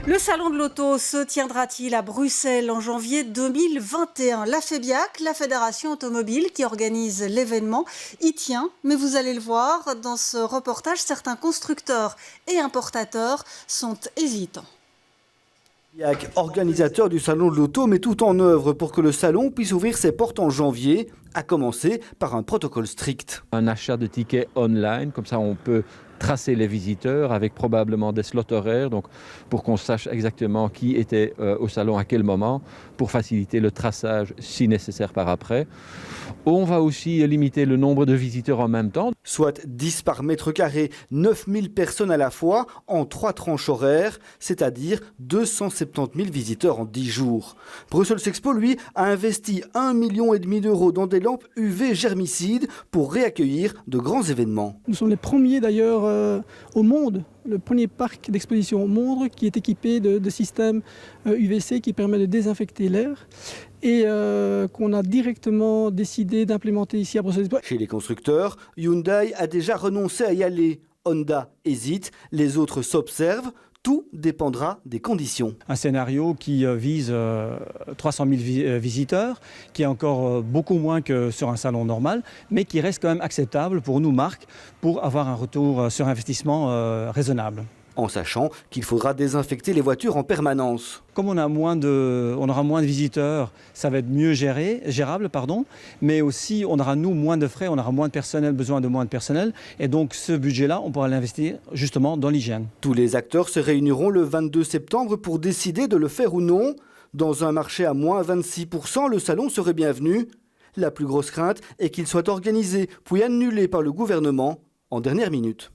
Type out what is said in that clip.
Le salon de l'auto se tiendra-t-il à Bruxelles en janvier 2021 ? La FEBIAC, la Fédération automobile qui organise l'événement, y tient. Mais vous allez le voir, dans ce reportage, certains constructeurs et importateurs sont hésitants. FEBIAC, organisateur du salon de l'auto, met tout en œuvre pour que le salon puisse ouvrir ses portes en janvier, à commencer par un protocole strict. Un achat de tickets online, comme ça on peut tracer les visiteurs avec probablement des slots horaires, donc pour qu'on sache exactement qui était au salon à quel moment, pour faciliter le traçage si nécessaire par après. On va aussi limiter le nombre de visiteurs en même temps. Soit 10 par mètre carré, 9000 personnes à la fois, en 3 tranches horaires, c'est-à-dire 270 000 visiteurs en 10 jours. Brussels Expo, lui, a investi 1,5 million d'euros dans des lampes UV germicides pour réaccueillir de grands événements. Nous sommes les premiers d'ailleurs au monde, le premier parc d'exposition au monde qui est équipé de systèmes UVC qui permet de désinfecter l'air et qu'on a directement décidé d'implémenter ici à Bruxelles. Chez les constructeurs, Hyundai a déjà renoncé à y aller. Honda hésite, les autres s'observent. Tout dépendra des conditions. Un scénario qui vise 300 000 visiteurs, qui est encore beaucoup moins que sur un salon normal, mais qui reste quand même acceptable pour nous, marques, pour avoir un retour sur investissement raisonnable. En sachant qu'il faudra désinfecter les voitures en permanence. Comme on aura moins de visiteurs, ça va être mieux gérable, mais aussi on aura nous moins de frais, on aura moins de personnel, besoin de moins de personnel, et donc ce budget-là, on pourra l'investir justement dans l'hygiène. Tous les acteurs se réuniront le 22 septembre pour décider de le faire ou non. Dans un marché à moins 26%, le salon serait bienvenu. La plus grosse crainte est qu'il soit organisé puis annulé par le gouvernement en dernière minute.